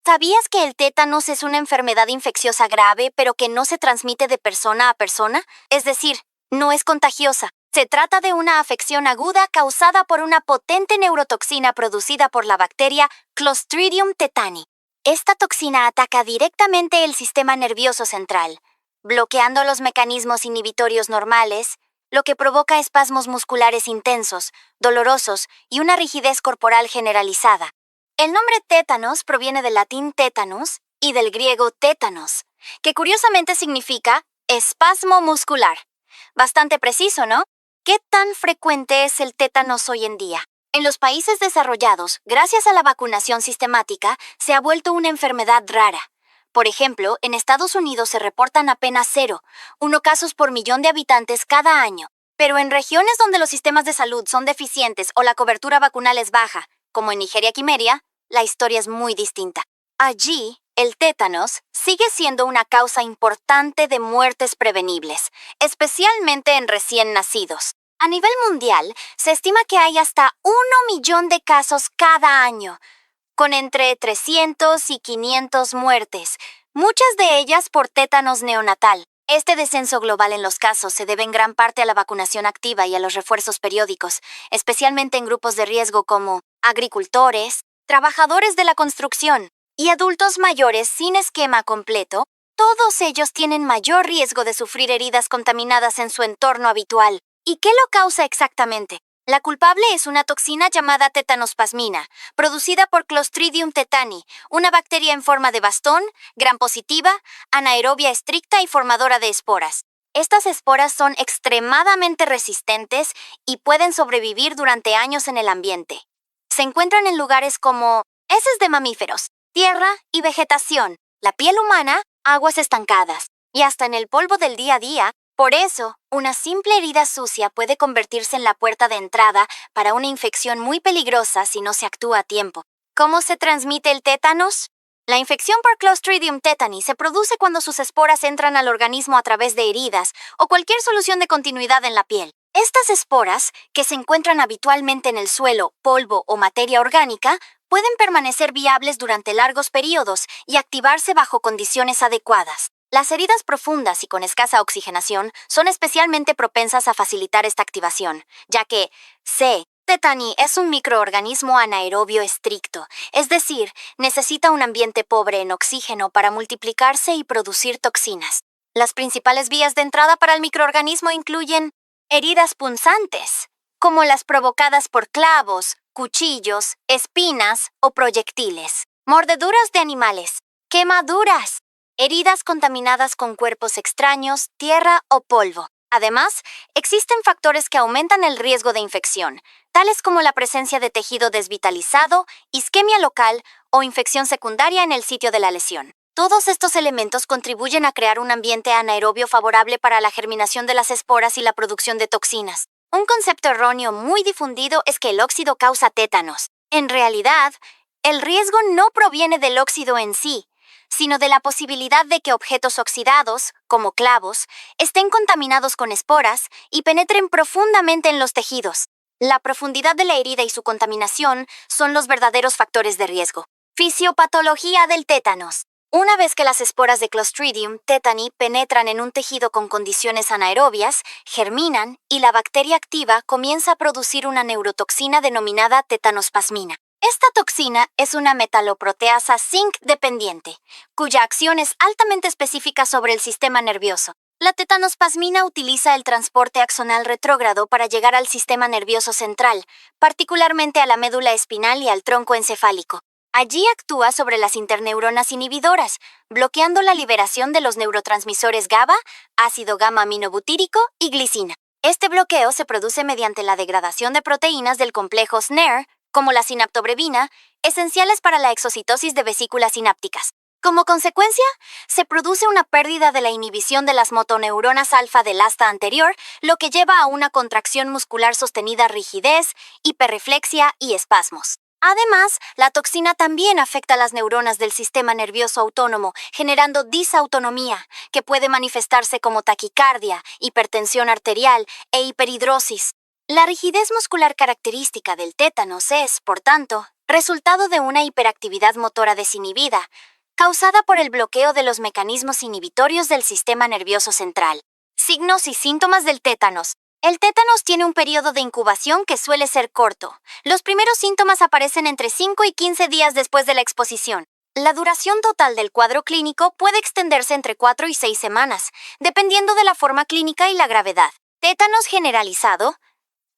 ¿Sabías que el tétanos es una enfermedad infecciosa grave, pero que no se transmite de persona a persona? Es decir, no es contagiosa. Se trata de una afección aguda causada por una potente neurotoxina producida por la bacteria Clostridium tetani. Esta toxina ataca directamente el sistema nervioso central, bloqueando los mecanismos inhibitorios normales, lo que provoca espasmos musculares intensos, dolorosos y una rigidez corporal generalizada. El nombre tétanos proviene del latín tétanus y del griego tétanos, que curiosamente significa espasmo muscular. Bastante preciso, ¿no? ¿Qué tan frecuente es el tétanos hoy en día? En los países desarrollados, gracias a la vacunación sistemática, se ha vuelto una enfermedad rara. Por ejemplo, en Estados Unidos se reportan apenas 1 casos por millón de habitantes cada año. Pero en regiones donde los sistemas de salud son deficientes o la cobertura vacunal es baja, como en Nigeria y Quimeria, la historia es muy distinta. Allí, el tétanos sigue siendo una causa importante de muertes prevenibles, especialmente en recién nacidos. A nivel mundial, se estima que hay hasta 1 millón de casos cada año, con entre 300 y 500 muertes, muchas de ellas por tétanos neonatal. Este descenso global en los casos se debe en gran parte a la vacunación activa y a los refuerzos periódicos, especialmente en grupos de riesgo como agricultores, trabajadores de la construcción y adultos mayores sin esquema completo. Todos ellos tienen mayor riesgo de sufrir heridas contaminadas en su entorno habitual. ¿Y qué lo causa exactamente? La culpable es una toxina llamada tetanospasmina, producida por Clostridium tetani, una bacteria en forma de bastón, gram positiva, anaerobia estricta y formadora de esporas. Estas esporas son extremadamente resistentes y pueden sobrevivir durante años en el ambiente. Se encuentran en lugares como heces de mamíferos, tierra y vegetación, la piel humana, aguas estancadas y hasta en el polvo del día a día. Por eso, una simple herida sucia puede convertirse en la puerta de entrada para una infección muy peligrosa si no se actúa a tiempo. ¿Cómo se transmite el tétanos? La infección por Clostridium tetani se produce cuando sus esporas entran al organismo a través de heridas o cualquier solución de continuidad en la piel. Estas esporas, que se encuentran habitualmente en el suelo, polvo o materia orgánica, pueden permanecer viables durante largos periodos y activarse bajo condiciones adecuadas. Las heridas profundas y con escasa oxigenación son especialmente propensas a facilitar esta activación, ya que C. tetani es un microorganismo anaerobio estricto, es decir, necesita un ambiente pobre en oxígeno para multiplicarse y producir toxinas. Las principales vías de entrada para el microorganismo incluyen heridas punzantes, como las provocadas por clavos, cuchillos, espinas o proyectiles, mordeduras de animales, quemaduras, heridas contaminadas con cuerpos extraños, tierra o polvo. Además, existen factores que aumentan el riesgo de infección, tales como la presencia de tejido desvitalizado, isquemia local o infección secundaria en el sitio de la lesión. Todos estos elementos contribuyen a crear un ambiente anaerobio favorable para la germinación de las esporas y la producción de toxinas. Un concepto erróneo muy difundido es que el óxido causa tétanos. En realidad, el riesgo no proviene del óxido en sí, sino de la posibilidad de que objetos oxidados, como clavos, estén contaminados con esporas y penetren profundamente en los tejidos. La profundidad de la herida y su contaminación son los verdaderos factores de riesgo. Fisiopatología del tétanos. Una vez que las esporas de Clostridium tetani penetran en un tejido con condiciones anaerobias, germinan y la bacteria activa comienza a producir una neurotoxina denominada tetanospasmina. Esta toxina es una metaloproteasa zinc dependiente, cuya acción es altamente específica sobre el sistema nervioso. La tetanospasmina utiliza el transporte axonal retrógrado para llegar al sistema nervioso central, particularmente a la médula espinal y al tronco encefálico. Allí actúa sobre las interneuronas inhibidoras, bloqueando la liberación de los neurotransmisores GABA, ácido gamma-aminobutírico y glicina. Este bloqueo se produce mediante la degradación de proteínas del complejo SNARE, como la sinaptobrevina, esenciales para la exocitosis de vesículas sinápticas. Como consecuencia, se produce una pérdida de la inhibición de las motoneuronas alfa del asta anterior, lo que lleva a una contracción muscular sostenida, rigidez, hiperreflexia y espasmos. Además, la toxina también afecta a las neuronas del sistema nervioso autónomo, generando disautonomía, que puede manifestarse como taquicardia, hipertensión arterial e hiperhidrosis. La rigidez muscular característica del tétanos es, por tanto, resultado de una hiperactividad motora desinhibida, causada por el bloqueo de los mecanismos inhibitorios del sistema nervioso central. Signos y síntomas del tétanos. El tétanos tiene un periodo de incubación que suele ser corto. Los primeros síntomas aparecen entre 5 y 15 días después de la exposición. La duración total del cuadro clínico puede extenderse entre 4 y 6 semanas, dependiendo de la forma clínica y la gravedad. Tétanos generalizado.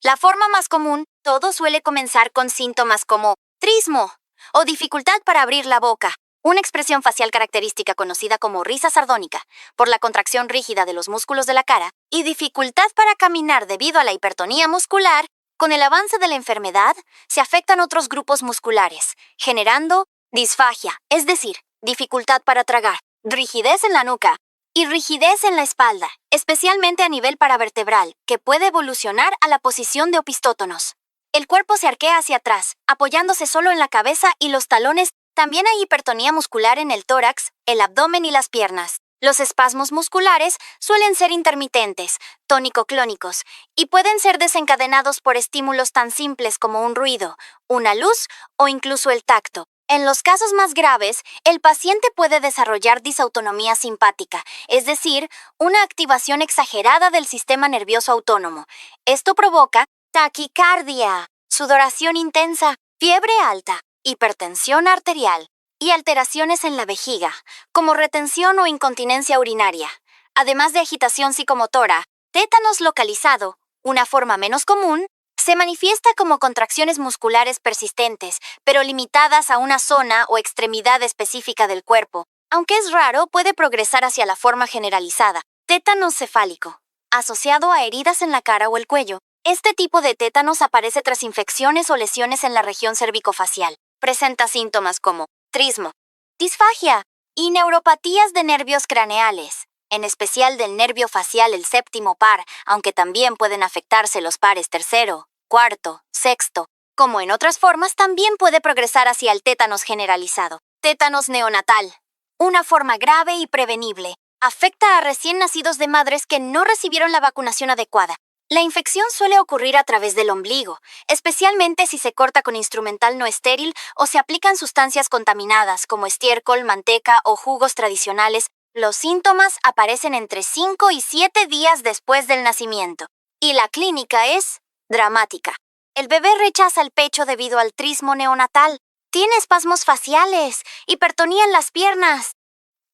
La forma más común, todo suele comenzar con síntomas como trismo o dificultad para abrir la boca, una expresión facial característica conocida como risa sardónica, por la contracción rígida de los músculos de la cara, y dificultad para caminar debido a la hipertonía muscular. Con el avance de la enfermedad, se afectan otros grupos musculares, generando disfagia, es decir, dificultad para tragar, rigidez en la nuca y rigidez en la espalda, especialmente a nivel paravertebral, que puede evolucionar a la posición de opistótonos. El cuerpo se arquea hacia atrás, apoyándose solo en la cabeza y los talones. También hay hipertonía muscular en el tórax, el abdomen y las piernas. Los espasmos musculares suelen ser intermitentes, tónico-clónicos, y pueden ser desencadenados por estímulos tan simples como un ruido, una luz o incluso el tacto. En los casos más graves, el paciente puede desarrollar disautonomía simpática, es decir, una activación exagerada del sistema nervioso autónomo. Esto provoca taquicardia, sudoración intensa, fiebre alta, hipertensión arterial y alteraciones en la vejiga, como retención o incontinencia urinaria, además de agitación psicomotora. Tétanos localizado, una forma menos común, se manifiesta como contracciones musculares persistentes, pero limitadas a una zona o extremidad específica del cuerpo. Aunque es raro, puede progresar hacia la forma generalizada. Tétanos cefálico, asociado a heridas en la cara o el cuello. Este tipo de tétanos aparece tras infecciones o lesiones en la región cervicofacial. Presenta síntomas como trismo, disfagia y neuropatías de nervios craneales, en especial del nervio facial el séptimo par, aunque también pueden afectarse los pares tercero, cuarto, sexto. Como en otras formas, también puede progresar hacia el tétanos generalizado. Tétanos neonatal, una forma grave y prevenible. Afecta a recién nacidos de madres que no recibieron la vacunación adecuada. La infección suele ocurrir a través del ombligo, especialmente si se corta con instrumental no estéril o se aplican sustancias contaminadas como estiércol, manteca o jugos tradicionales. Los síntomas aparecen entre 5 y 7 días después del nacimiento, y la clínica es dramática. El bebé rechaza el pecho debido al trismo neonatal, tiene espasmos faciales, hipertonía en las piernas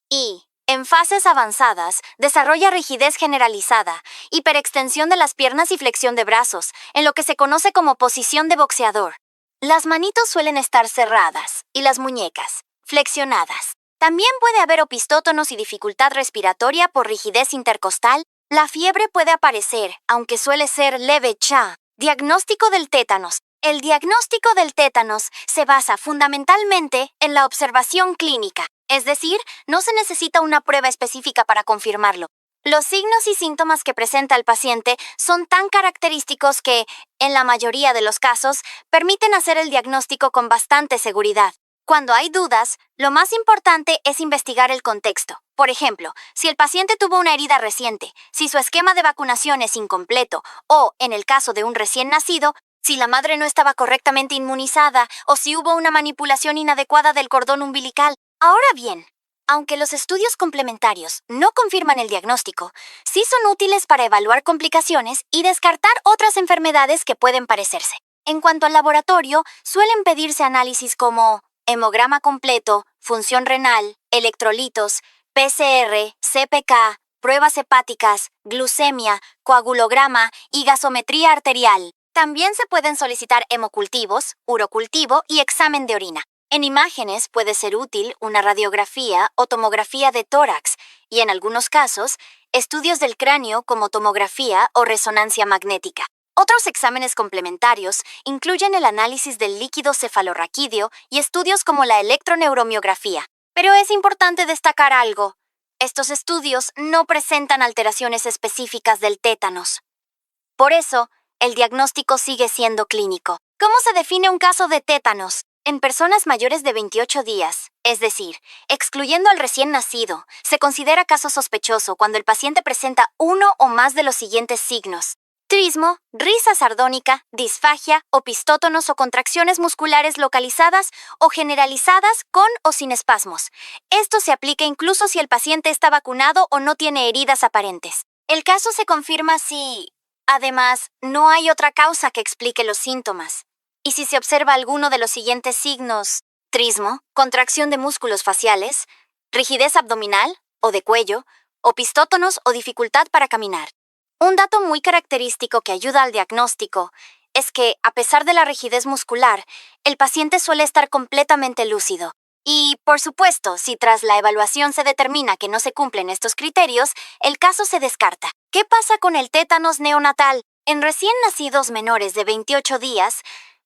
y, en fases avanzadas, desarrolla rigidez generalizada, hiperextensión de las piernas y flexión de brazos, en lo que se conoce como posición de boxeador. Las manitos suelen estar cerradas y las muñecas flexionadas. También puede haber opistótonos y dificultad respiratoria por rigidez intercostal. La fiebre puede aparecer, aunque suele ser leve. Diagnóstico del tétanos. El diagnóstico del tétanos se basa fundamentalmente en la observación clínica, es decir, no se necesita una prueba específica para confirmarlo. Los signos y síntomas que presenta el paciente son tan característicos que, en la mayoría de los casos, permiten hacer el diagnóstico con bastante seguridad. Cuando hay dudas, lo más importante es investigar el contexto. Por ejemplo, si el paciente tuvo una herida reciente, si su esquema de vacunación es incompleto o, en el caso de un recién nacido, si la madre no estaba correctamente inmunizada o si hubo una manipulación inadecuada del cordón umbilical. Ahora bien, aunque los estudios complementarios no confirman el diagnóstico, sí son útiles para evaluar complicaciones y descartar otras enfermedades que pueden parecerse. En cuanto al laboratorio, suelen pedirse análisis como hemograma completo, función renal, electrolitos, PCR, CPK, pruebas hepáticas, glucemia, coagulograma y gasometría arterial. También se pueden solicitar hemocultivos, urocultivo y examen de orina. En imágenes puede ser útil una radiografía o tomografía de tórax y, en algunos casos, estudios del cráneo como tomografía o resonancia magnética. Otros exámenes complementarios incluyen el análisis del líquido cefalorraquídeo y estudios como la electroneuromiografía. Pero es importante destacar algo. Estos estudios no presentan alteraciones específicas del tétanos. Por eso, el diagnóstico sigue siendo clínico. ¿Cómo se define un caso de tétanos? En personas mayores de 28 días, es decir, excluyendo al recién nacido, se considera caso sospechoso cuando el paciente presenta uno o más de los siguientes signos: Trismo, risa sardónica, disfagia, opistótonos o contracciones musculares localizadas o generalizadas con o sin espasmos. Esto se aplica incluso si el paciente está vacunado o no tiene heridas aparentes. El caso se confirma si, además, no hay otra causa que explique los síntomas. Y si se observa alguno de los siguientes signos: trismo, contracción de músculos faciales, rigidez abdominal o de cuello, opistótonos o dificultad para caminar. Un dato muy característico que ayuda al diagnóstico es que, a pesar de la rigidez muscular, el paciente suele estar completamente lúcido. Y, por supuesto, si tras la evaluación se determina que no se cumplen estos criterios, el caso se descarta. ¿Qué pasa con el tétanos neonatal? En recién nacidos menores de 28 días,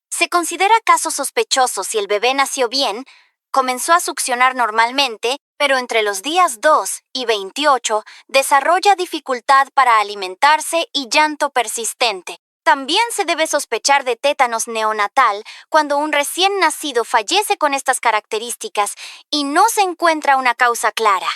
se considera caso sospechoso si el bebé nació bien, comenzó a succionar normalmente, pero entre los días 2 y 28 desarrolla dificultad para alimentarse y llanto persistente. También se debe sospechar de tétanos neonatal cuando un recién nacido fallece con estas características y no se encuentra una causa clara.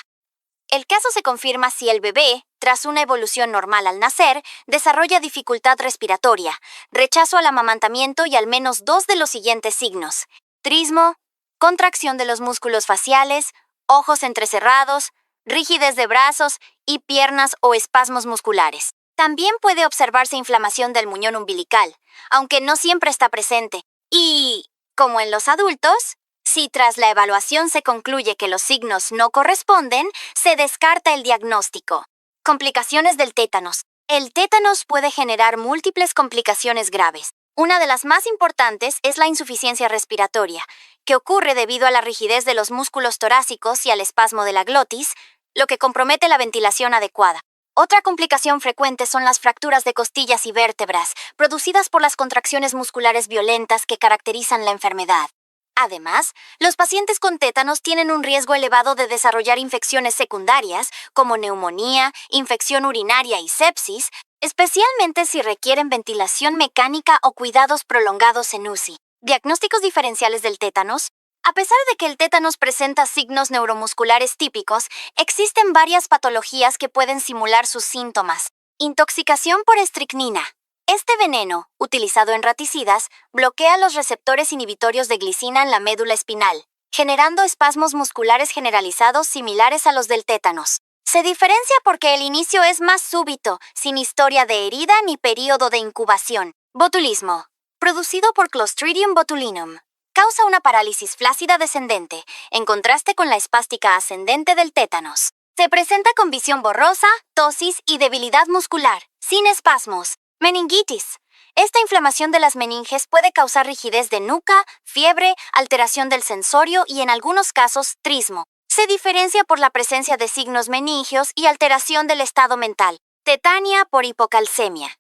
El caso se confirma si el bebé, tras una evolución normal al nacer, desarrolla dificultad respiratoria, rechazo al amamantamiento y al menos 2 de los siguientes signos: trismo, contracción de los músculos faciales, ojos entrecerrados, rigidez de brazos y piernas o espasmos musculares. También puede observarse inflamación del muñón umbilical, aunque no siempre está presente. Y, como en los adultos, si tras la evaluación se concluye que los signos no corresponden, se descarta el diagnóstico. Complicaciones del tétanos. El tétanos puede generar múltiples complicaciones graves. Una de las más importantes es la insuficiencia respiratoria, que ocurre debido a la rigidez de los músculos torácicos y al espasmo de la glotis, lo que compromete la ventilación adecuada. Otra complicación frecuente son las fracturas de costillas y vértebras, producidas por las contracciones musculares violentas que caracterizan la enfermedad. Además, los pacientes con tétanos tienen un riesgo elevado de desarrollar infecciones secundarias, como neumonía, infección urinaria y sepsis, especialmente si requieren ventilación mecánica o cuidados prolongados en UCI. Diagnósticos diferenciales del tétanos. A pesar de que el tétanos presenta signos neuromusculares típicos, existen varias patologías que pueden simular sus síntomas. Intoxicación por estricnina. Este veneno, utilizado en raticidas, bloquea los receptores inhibitorios de glicina en la médula espinal, generando espasmos musculares generalizados similares a los del tétanos. Se diferencia porque el inicio es más súbito, sin historia de herida ni período de incubación. Botulismo. Producido por Clostridium botulinum. Causa una parálisis flácida descendente, en contraste con la espástica ascendente del tétanos. Se presenta con visión borrosa, tosis y debilidad muscular, sin espasmos. Meningitis. Esta inflamación de las meninges puede causar rigidez de nuca, fiebre, alteración del sensorio y en algunos casos trismo. Se diferencia por la presencia de signos meningios y alteración del estado mental. Tetania por hipocalcemia.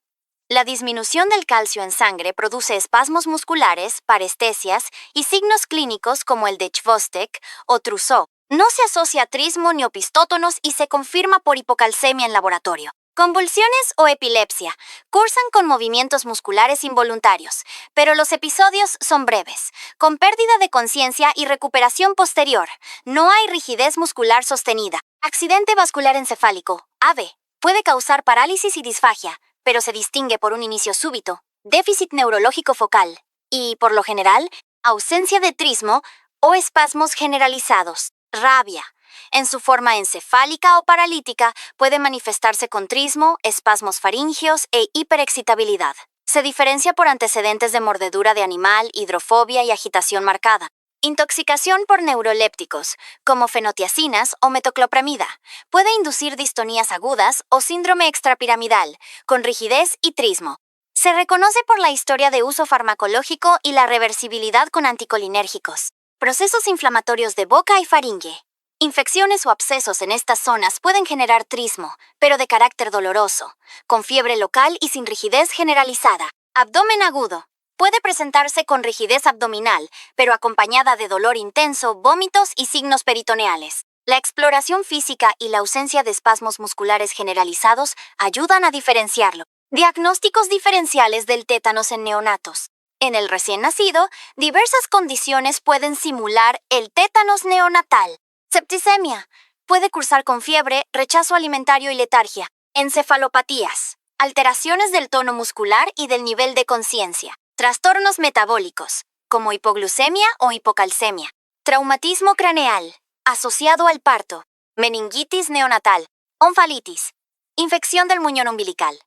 La disminución del calcio en sangre produce espasmos musculares, parestesias y signos clínicos como el de Chvostek o Trousseau. No se asocia a trismo ni opistótonos y se confirma por hipocalcemia en laboratorio. Convulsiones o epilepsia. Cursan con movimientos musculares involuntarios, pero los episodios son breves, con pérdida de conciencia y recuperación posterior. No hay rigidez muscular sostenida. Accidente vascular encefálico, AVE, puede causar parálisis y disfagia, pero se distingue por un inicio súbito, déficit neurológico focal y, por lo general, ausencia de trismo o espasmos generalizados. Rabia. En su forma encefálica o paralítica, puede manifestarse con trismo, espasmos faringeos e hiperexcitabilidad. Se diferencia por antecedentes de mordedura de animal, hidrofobia y agitación marcada. Intoxicación por neurolépticos, como fenotiacinas o metoclopramida, puede inducir distonías agudas o síndrome extrapiramidal, con rigidez y trismo. Se reconoce por la historia de uso farmacológico y la reversibilidad con anticolinérgicos. Procesos inflamatorios de boca y faringe. Infecciones o abscesos en estas zonas pueden generar trismo, pero de carácter doloroso, con fiebre local y sin rigidez generalizada. Abdomen agudo. Puede presentarse con rigidez abdominal, pero acompañada de dolor intenso, vómitos y signos peritoneales. La exploración física y la ausencia de espasmos musculares generalizados ayudan a diferenciarlo. Diagnósticos diferenciales del tétanos en neonatos. En el recién nacido, diversas condiciones pueden simular el tétanos neonatal. Septicemia. Puede cursar con fiebre, rechazo alimentario y letargia. Encefalopatías. alteraciones del tono muscular y del nivel de conciencia, trastornos metabólicos, como hipoglucemia o hipocalcemia, traumatismo craneal, asociado al parto, meningitis neonatal, onfalitis, infección del muñón umbilical,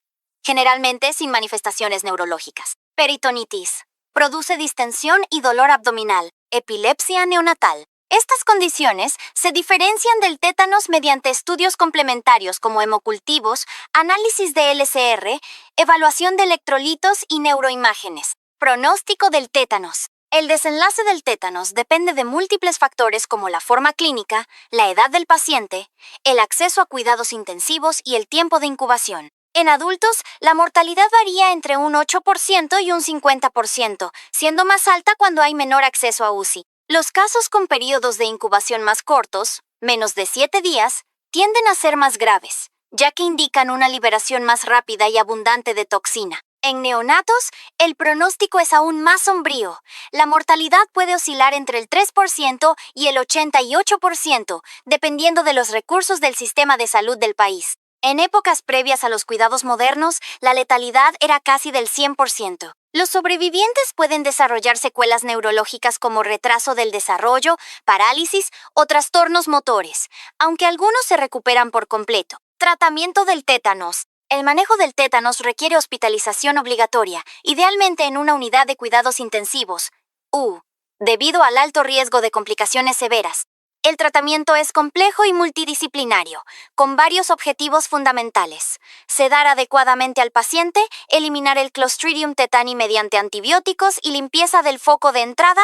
generalmente sin manifestaciones neurológicas, peritonitis, produce distensión y dolor abdominal, epilepsia neonatal. Estas condiciones se diferencian del tétanos mediante estudios complementarios como hemocultivos, análisis de LCR, evaluación de electrolitos y neuroimágenes. Pronóstico del tétanos. El desenlace del tétanos depende de múltiples factores como la forma clínica, la edad del paciente, el acceso a cuidados intensivos y el tiempo de incubación. En adultos, la mortalidad varía entre un 8% y un 50%, siendo más alta cuando hay menor acceso a UCI. Los casos con periodos de incubación más cortos, menos de 7 días, tienden a ser más graves, ya que indican una liberación más rápida y abundante de toxina. En neonatos, el pronóstico es aún más sombrío. La mortalidad puede oscilar entre el 3% y el 88%, dependiendo de los recursos del sistema de salud del país. En épocas previas a los cuidados modernos, la letalidad era casi del 100%. Los sobrevivientes pueden desarrollar secuelas neurológicas como retraso del desarrollo, parálisis o trastornos motores, aunque algunos se recuperan por completo. Tratamiento del tétanos. El manejo del tétanos requiere hospitalización obligatoria, idealmente en una unidad de cuidados intensivos, debido al alto riesgo de complicaciones severas. El tratamiento es complejo y multidisciplinario, con varios objetivos fundamentales: sedar adecuadamente al paciente, eliminar el Clostridium tetani mediante antibióticos y limpieza del foco de entrada,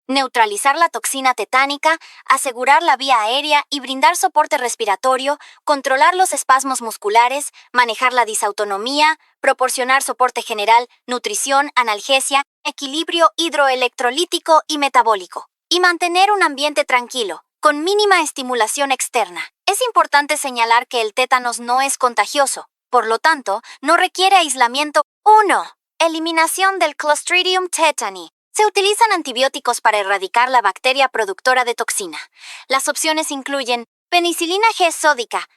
neutralizar la toxina tetánica, asegurar la vía aérea y brindar soporte respiratorio, controlar los espasmos musculares, manejar la disautonomía, proporcionar soporte general, nutrición, analgesia, equilibrio hidroelectrolítico y metabólico, y mantener un ambiente tranquilo, con mínima estimulación externa. Es importante señalar que el tétanos no es contagioso, por lo tanto, no requiere aislamiento. 1. Eliminación del Clostridium tetani. Se utilizan antibióticos para erradicar la bacteria productora de toxina. Las opciones incluyen penicilina G sódica,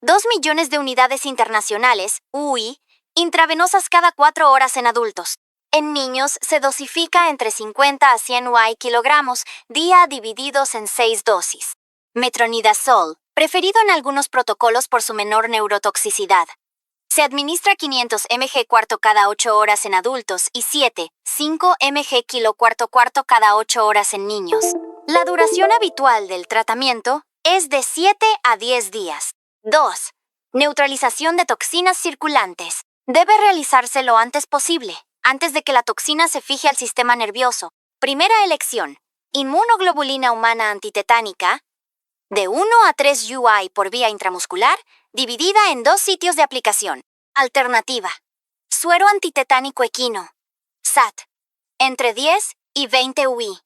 2 millones de unidades internacionales, UI, intravenosas cada 4 horas en adultos. En niños se dosifica entre 50 a 100 UI kilogramos día divididos en 6 dosis. Metronidazol, preferido en algunos protocolos por su menor neurotoxicidad. Se administra 500 mg cuarto cada 8 horas en adultos y 5 mg kilo cuarto cada 8 horas en niños. La duración habitual del tratamiento es de 7 a 10 días. 2. Neutralización de toxinas circulantes. Debe realizarse lo antes posible, antes de que la toxina se fije al sistema nervioso. Primera elección: inmunoglobulina humana antitetánica, de 1 a 3 UI por vía intramuscular, dividida en 2 sitios de aplicación. Alternativa: suero antitetánico equino, SAT, entre 10 y 20 UI,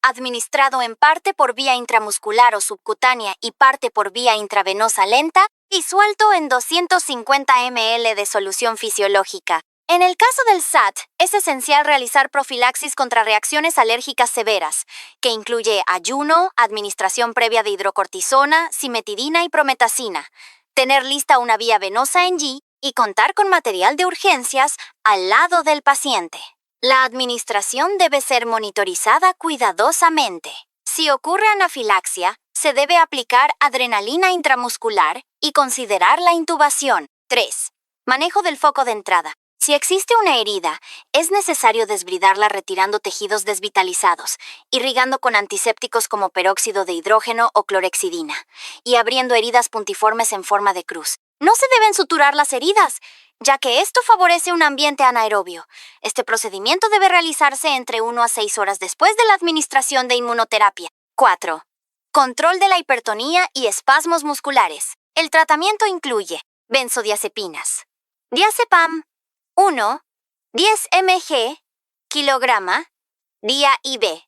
administrado en parte por vía intramuscular o subcutánea y parte por vía intravenosa lenta, y suelto en 250 ml de solución fisiológica. En el caso del SAT, es esencial realizar profilaxis contra reacciones alérgicas severas, que incluye ayuno, administración previa de hidrocortisona, cimetidina y prometacina, tener lista una vía venosa en G y contar con material de urgencias al lado del paciente. La administración debe ser monitorizada cuidadosamente. Si ocurre anafilaxia, se debe aplicar adrenalina intramuscular y considerar la intubación. 3. Manejo del foco de entrada. Si existe una herida, es necesario desbridarla retirando tejidos desvitalizados, irrigando con antisépticos como peróxido de hidrógeno o clorexidina, y abriendo heridas puntiformes en forma de cruz. No se deben suturar las heridas, ya que esto favorece un ambiente anaerobio. Este procedimiento debe realizarse entre 1 a 6 horas después de la administración de inmunoterapia. 4. Control de la hipertonía y espasmos musculares. El tratamiento incluye benzodiazepinas, diazepam, 1, 10 mg, kilograma, día IV.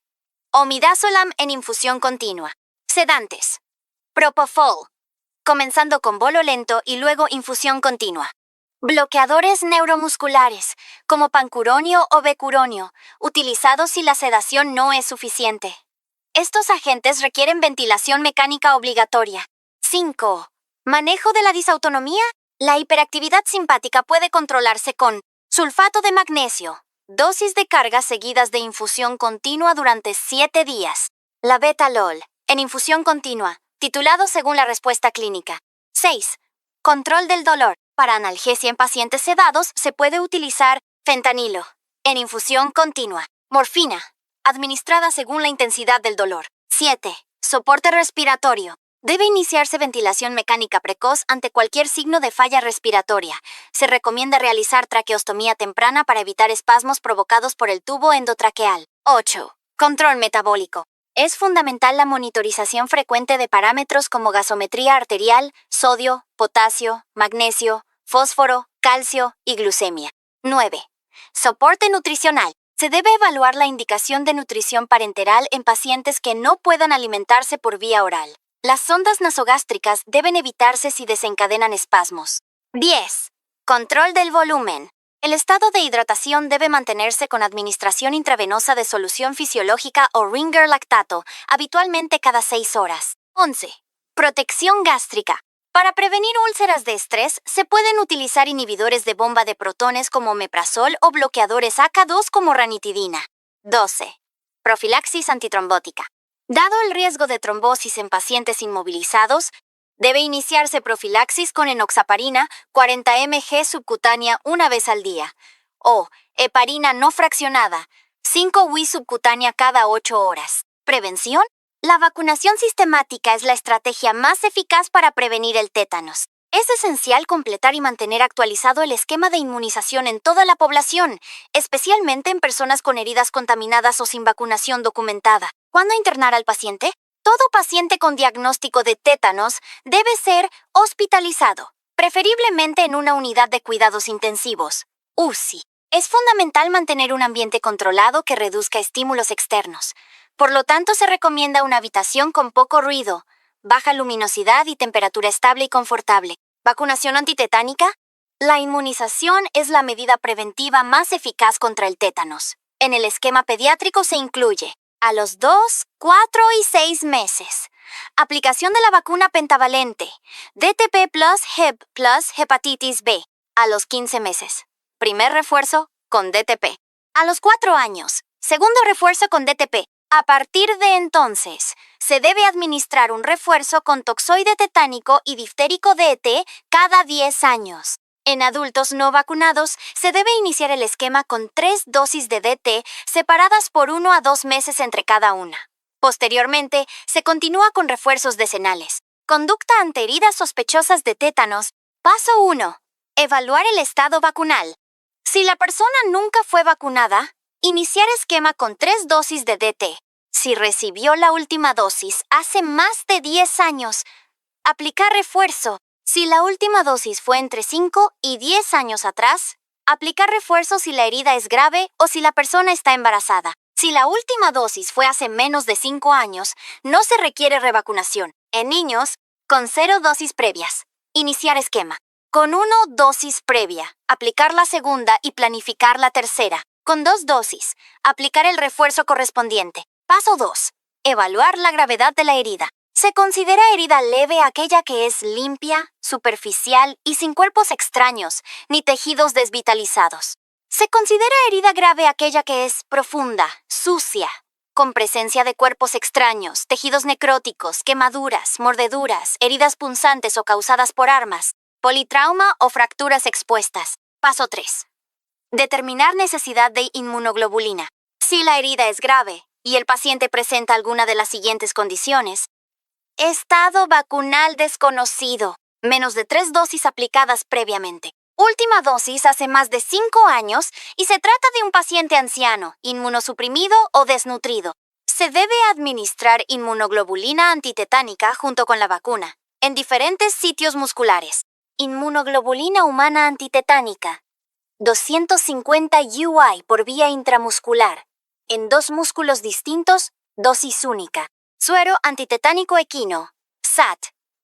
Omidazolam en infusión continua. Sedantes. Propofol, comenzando con bolo lento y luego infusión continua. Bloqueadores neuromusculares, como pancuronio o becuronio, utilizados si la sedación no es suficiente. Estos agentes requieren ventilación mecánica obligatoria. 5. Manejo de la disautonomía La hiperactividad simpática puede controlarse con sulfato de magnesio, dosis de carga seguidas de infusión continua durante 7 días. La Betalol, en infusión continua, titulado según la respuesta clínica. 6. Control del dolor. Para analgesia en pacientes sedados se puede utilizar fentanilo, en infusión continua. Morfina, administrada según la intensidad del dolor. 7. Soporte respiratorio. Debe iniciarse ventilación mecánica precoz ante cualquier signo de falla respiratoria. Se recomienda realizar traqueostomía temprana para evitar espasmos provocados por el tubo endotraqueal. 8. Control metabólico. Es fundamental la monitorización frecuente de parámetros como gasometría arterial, sodio, potasio, magnesio, fósforo, calcio y glucemia. 9. Soporte nutricional. Se debe evaluar la indicación de nutrición parenteral en pacientes que no puedan alimentarse por vía oral. Las sondas nasogástricas deben evitarse si desencadenan espasmos. 10. Control del volumen. El estado de hidratación debe mantenerse con administración intravenosa de solución fisiológica o Ringer lactato, habitualmente cada 6 horas. 11. Protección gástrica. Para prevenir úlceras de estrés, se pueden utilizar inhibidores de bomba de protones como omeprazol o bloqueadores AK2 como ranitidina. 12. Profilaxis antitrombótica. Dado el riesgo de trombosis en pacientes inmovilizados, debe iniciarse profilaxis con enoxaparina 40 mg subcutánea una vez al día, o heparina no fraccionada 5 Wi subcutánea cada 8 horas. ¿Prevención? La vacunación sistemática es la estrategia más eficaz para prevenir el tétanos. Es esencial completar y mantener actualizado el esquema de inmunización en toda la población, especialmente en personas con heridas contaminadas o sin vacunación documentada. ¿Cuándo internar al paciente? Todo paciente con diagnóstico de tétanos debe ser hospitalizado, preferiblemente en una unidad de cuidados intensivos, UCI. Es fundamental mantener un ambiente controlado que reduzca estímulos externos. Por lo tanto, se recomienda una habitación con poco ruido, baja luminosidad y temperatura estable y confortable. ¿Vacunación antitetánica? La inmunización es la medida preventiva más eficaz contra el tétanos. En el esquema pediátrico se incluye a los 2, 4 y 6 meses. Aplicación de la vacuna pentavalente, DTP plus Hep plus hepatitis B, a los 15 meses. Primer refuerzo con DTP. A los 4 años. Segundo refuerzo con DTP. A partir de entonces, se debe administrar un refuerzo con toxoide tetánico y diftérico DT cada 10 años. En adultos no vacunados, se debe iniciar el esquema con 3 dosis de DT separadas por 1 a 2 meses entre cada una. Posteriormente, se continúa con refuerzos decenales. Conducta ante heridas sospechosas de tétanos. Paso 1. Evaluar el estado vacunal. Si la persona nunca fue vacunada, iniciar esquema con 3 dosis de DT. Si recibió la última dosis hace más de 10 años, aplicar refuerzo. Si la última dosis fue entre 5 y 10 años atrás, aplicar refuerzo si la herida es grave o si la persona está embarazada. Si la última dosis fue hace menos de 5 años, no se requiere revacunación. En niños, con 0 dosis previas. Iniciar esquema. Con 1 dosis previa, aplicar la segunda y planificar la tercera. Con 2 dosis, aplicar el refuerzo correspondiente. Paso 2. Evaluar la gravedad de la herida. Se considera herida leve aquella que es limpia, superficial y sin cuerpos extraños, ni tejidos desvitalizados. Se considera herida grave aquella que es profunda, sucia, con presencia de cuerpos extraños, tejidos necróticos, quemaduras, mordeduras, heridas punzantes o causadas por armas, politrauma o fracturas expuestas. Paso 3. Determinar necesidad de inmunoglobulina. Si la herida es grave y el paciente presenta alguna de las siguientes condiciones: estado vacunal desconocido, menos de 3 dosis aplicadas previamente. Última dosis hace más de 5 años y se trata de un paciente anciano, inmunosuprimido o desnutrido. Se debe administrar inmunoglobulina antitetánica junto con la vacuna, en diferentes sitios musculares. Inmunoglobulina humana antitetánica. 250 UI por vía intramuscular. En 2 músculos distintos, dosis única. Suero antitetánico equino, SAT,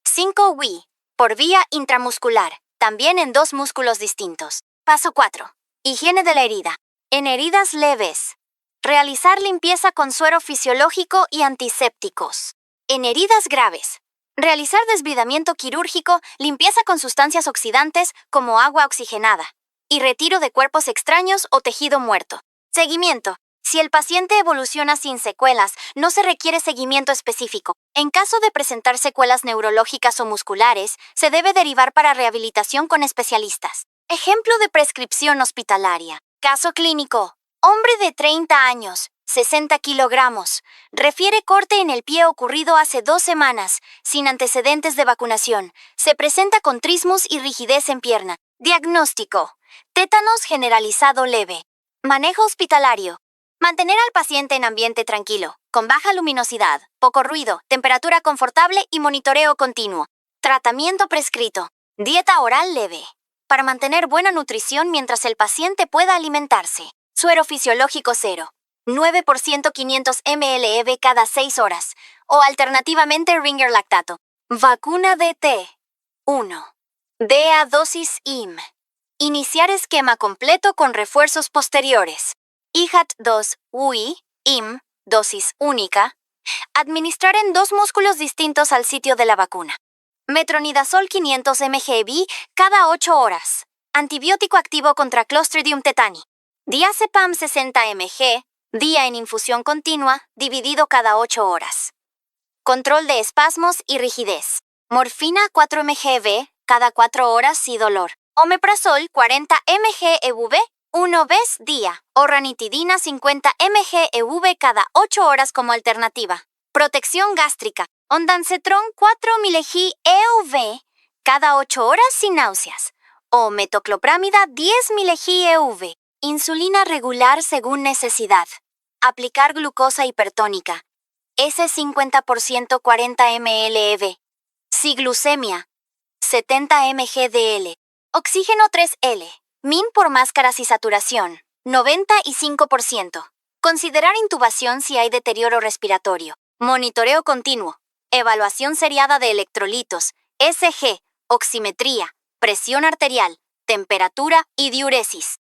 5 Wi, por vía intramuscular, también en 2 músculos distintos. Paso 4. Higiene de la herida. En heridas leves, realizar limpieza con suero fisiológico y antisépticos. En heridas graves, Realizar desbridamiento quirúrgico, limpieza con sustancias oxidantes como agua oxigenada y retiro de cuerpos extraños o tejido muerto. Seguimiento. Si el paciente evoluciona sin secuelas, no se requiere seguimiento específico. En caso de presentar secuelas neurológicas o musculares, se debe derivar para rehabilitación con especialistas. Ejemplo de prescripción hospitalaria. Caso clínico. Hombre de 30 años, 60 kilogramos. Refiere corte en el pie ocurrido hace 2 semanas, sin antecedentes de vacunación. Se presenta con trismus y rigidez en pierna. Diagnóstico. Tétanos generalizado leve. Manejo hospitalario. Mantener al paciente en ambiente tranquilo, con baja luminosidad, poco ruido, temperatura confortable y monitoreo continuo. Tratamiento prescrito. Dieta oral leve. Para mantener buena nutrición mientras el paciente pueda alimentarse. Suero fisiológico 0. 9% 500 ml cada 6 horas. O alternativamente Ringer lactato. Vacuna DT. 1. DA dosis IM. Iniciar esquema completo con refuerzos posteriores. IHAT 2, UI, IM, dosis única. Administrar en 2 músculos distintos al sitio de la vacuna. Metronidazol 500 mgV cada 8 horas. Antibiótico activo contra Clostridium tetani. Diazepam 60 mg, día en infusión continua, dividido cada 8 horas. Control de espasmos y rigidez. Morfina 4 mgV cada 4 horas y dolor. Omeprazol 40 mg EV 1 vez día, o ranitidina 50 mg EV cada 8 horas como alternativa. Protección gástrica, ondansetron 4 mg EV cada 8 horas sin náuseas, o metocloprámida 10 mg EV. Insulina regular según necesidad. Aplicar glucosa hipertónica. S50% 40 ml EV. Siglucemia. 70 mg DL. Oxígeno 3L. Min por máscaras y saturación, 95%. Considerar intubación si hay deterioro respiratorio. Monitoreo continuo. Evaluación seriada de electrolitos, SG, oximetría, presión arterial, temperatura y diuresis.